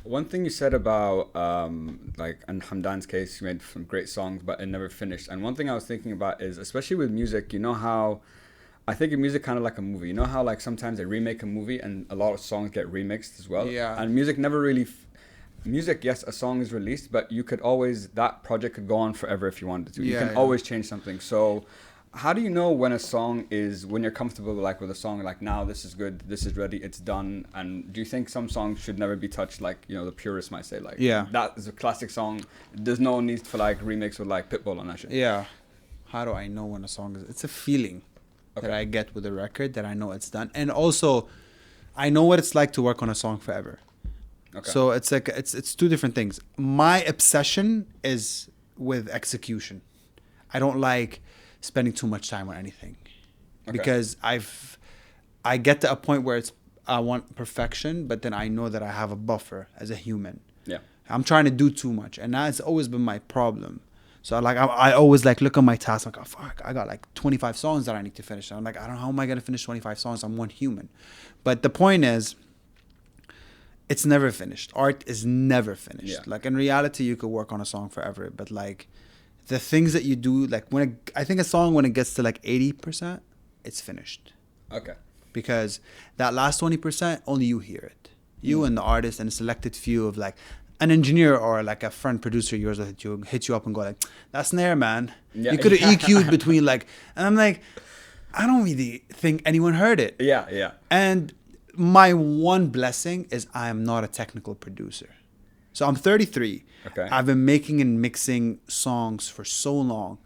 One thing you said about like in Hamdan's case, he made some great songs, but it never finished. And one thing I was thinking about is, especially with music, you know how I think of music kind of like a movie. You know how like sometimes they remake a movie and a lot of songs get remixed as well. Yeah. And music never really. Music, yes, a song is released, but you could always that project could go on forever if you wanted to. You can always change something. So how do you know when a song is, when you're comfortable like with a song, like now this is good, this is ready, it's done? And do you think some songs should never be touched, like, you know, the purists might say, like, that is a classic song, there's no need for like remix with like Pitbull on that shit? Yeah. How do I know when a song is? It's a feeling that I get with a record that I know it's done. And also, I know what it's like to work on a song forever. Okay. So it's like it's two different things. My obsession is with execution. I don't like spending too much time on anything because I get to a point where I want perfection, but then I know that I have a buffer as a human. Yeah, I'm trying to do too much, and that's always been my problem. So like I always like look at my task like, oh fuck, I got like 25 songs that I need to finish. And I'm like, I don't know, how am I gonna finish 25 songs? I'm one human. But the point is, it's never finished. Art is never finished. Yeah. Like in reality, you could work on a song forever, but like the things that you do, like I think a song when it gets to like 80%, it's finished. Okay. Because that last 20%, only you hear it. You and the artist and a selected few of like an engineer or like a friend producer of yours that hit you up and go like, that snare, man. Yeah. You could have EQ'd between like, and I'm like, I don't really think anyone heard it. Yeah, yeah. And my one blessing is I am not a technical producer. So I'm 33. Okay. I've been making and mixing songs for so long.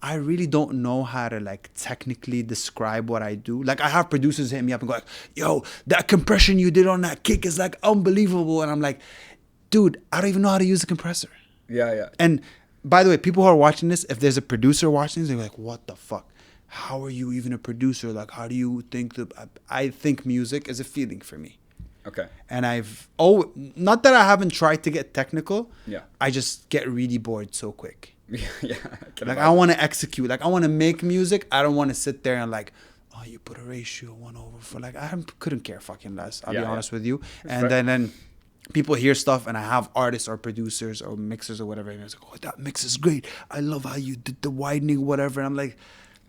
I really don't know how to like technically describe what I do. Like I have producers hit me up and go like, yo, that compression you did on that kick is like unbelievable. And I'm like, dude, I don't even know how to use a compressor. Yeah, yeah. And by the way, people who are watching this, if there's a producer watching this, they're like, what the fuck? How are you even a producer? Like, how do you think I think music is a feeling for me. Okay. And not that I haven't tried to get technical. Yeah. I just get really bored so quick. Yeah. Like I want to execute. Like I want to make music. I don't want to sit there and like, oh, you put a ratio 1/4 for like, couldn't care fucking less. I'll be honest with you. And then people hear stuff and I have artists or producers or mixers or whatever. And it's like, oh, that mix is great. I love how you did the widening, whatever. And I'm like,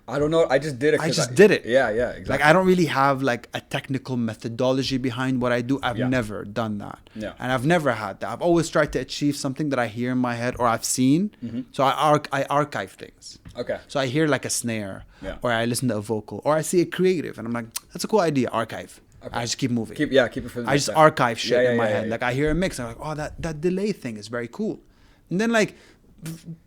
I don't know. I just did it. I just did it. Yeah, yeah, exactly. Like I don't really have like a technical methodology behind what I do. I've never done that. Yeah. And I've never had that. I've always tried to achieve something that I hear in my head or I've seen. Mm-hmm. So I archive things. Okay. So I hear like a snare or I listen to a vocal or I see a creative and I'm like, that's a cool idea. Archive. Okay. I just keep moving. Keep it for the I just archive shit in my head. Like I hear a mix and I'm like, oh, that delay thing is very cool. And then like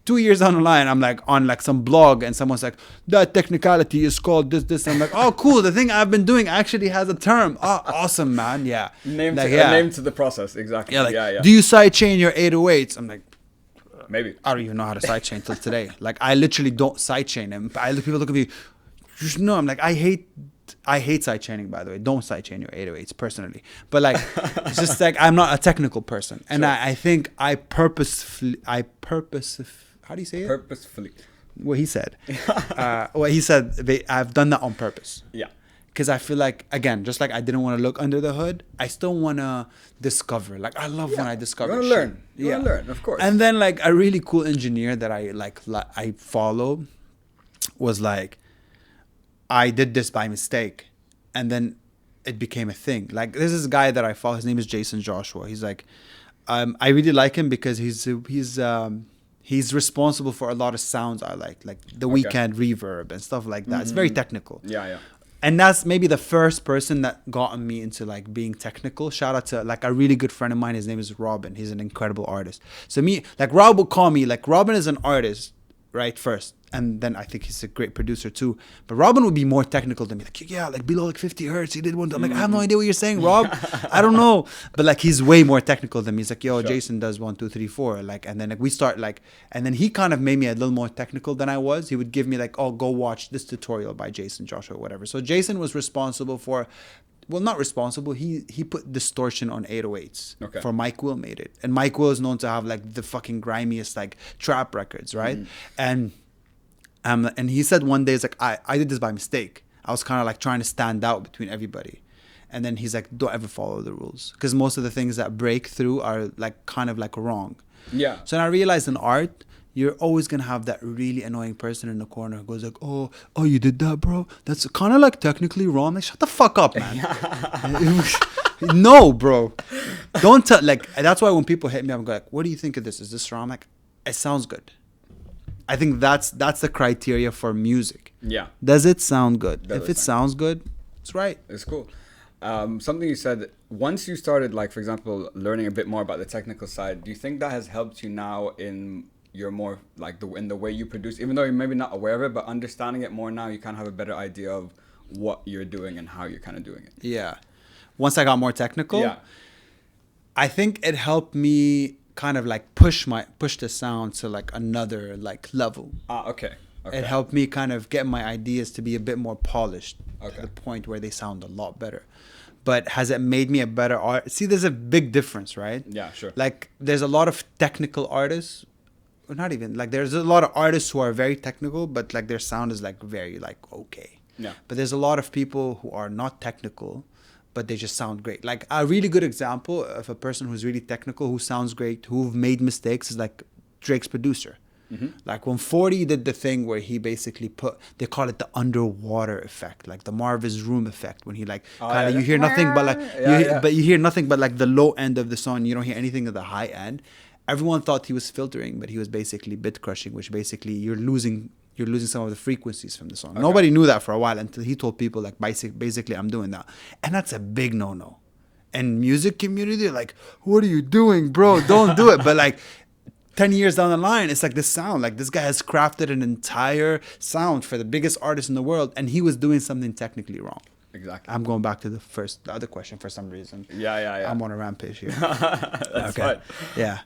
2 years down the line, I'm like on like some blog and someone's like, that technicality is called this. I'm like, oh, cool. The thing I've been doing actually has a term. Oh, awesome, man. Yeah. Name to the process. Exactly. Yeah, like, do you sidechain your 808s? I'm like, maybe. I don't even know how to sidechain till today. Like, I literally don't sidechain them. People look at me, you should know. I'm like, I hate sidechaining, by the way. Don't sidechain your 808s personally. But like, it's just like, I'm not a technical person. And sure. I think I purposefully, how do you say it? Purposefully. What he said. I've done that on purpose. Yeah. Because I feel like, again, just like I didn't want to look under the hood, I still want to discover. Like, I love when I discover shit. You want to learn, of course. And then like a really cool engineer that I follow was like, I did this by mistake, and then it became a thing. Like, this is a guy that I follow. His name is Jason Joshua. He's like, I really like him because he's responsible for a lot of sounds I like the Weeknd reverb and stuff like that. Mm-hmm. It's very technical. Yeah. And that's maybe the first person that got me into like being technical. Shout out to like a really good friend of mine. His name is Robin. He's an incredible artist. So Rob would call me, like, Robin is an artist, right? First. And then I think he's a great producer too. But Robin would be more technical than me. Like, yeah, like below like 50 hertz, he did one. I'm like, I have no idea what you're saying, Rob. I don't know. But like, he's way more technical than me. He's like, yo, sure. Jason does 1, 2, 3, 4. Like, and then like we start like, and then he kind of made me a little more technical than I was. He would give me like, oh, go watch this tutorial by Jason Joshua or whatever. So Jason was responsible for, well, not responsible. He put distortion on 808s. Okay. For Mike Will made it. And Mike Will is known to have like the fucking grimiest like trap records, right? And he said one day, it's like, I did this by mistake. I was kind of like trying to stand out between everybody. And then he's like, don't ever follow the rules, because most of the things that break through are like kind of like wrong. Yeah. So then I realized in art, you're always gonna have that really annoying person in the corner who goes like, oh, you did that, bro. That's kind of like technically wrong. Like, shut the fuck up, man. No, bro. Don't tell. Like, that's why when people hit me, I'm like, what do you think of this? Is this wrong? I'm like, it sounds good. I think that's the criteria for music. Yeah. Does it sound good? If it sounds good, it's right. It's cool. Something you said, once you started, like, for example, learning a bit more about the technical side, do you think that has helped you now in your more, like, in the way you produce, even though you're maybe not aware of it, but understanding it more now, you kind of have a better idea of what you're doing and how you're kind of doing it? Yeah. Once I got more technical, I think it helped me kind of like push the sound to like another like level. Okay. It helped me kind of get my ideas to be a bit more polished to the point where they sound a lot better. But has it made me a better art? See, there's a big difference, right? Yeah, sure. Like, there's a lot of technical artists, or not even, like, there's a lot of artists who are very technical, but like their sound is like very like okay. Yeah. But there's a lot of people who are not technical, but they just sound great. Like, a really good example of a person who's really technical, who sounds great, who've made mistakes, is like Drake's producer. Mm-hmm. Like when 40 did the thing where he basically they call it the underwater effect, like the Marvin's Room effect, when he like kind of you hear nothing but like you hear nothing but like the low end of the song, you don't hear anything at the high end. Everyone thought he was filtering, but he was basically bit crushing, which basically you're losing some of the frequencies from the song. Okay. Nobody knew that for a while until he told people like basically I'm doing that, and that's a big no-no. And music community, like, what are you doing, bro? Don't do it. But like 10 years down the line, it's like this sound. Like, this guy has crafted an entire sound for the biggest artist in the world, and he was doing something technically wrong. Exactly. I'm going back to the other question for some reason. Yeah. I'm on a rampage here. That's fine. Yeah.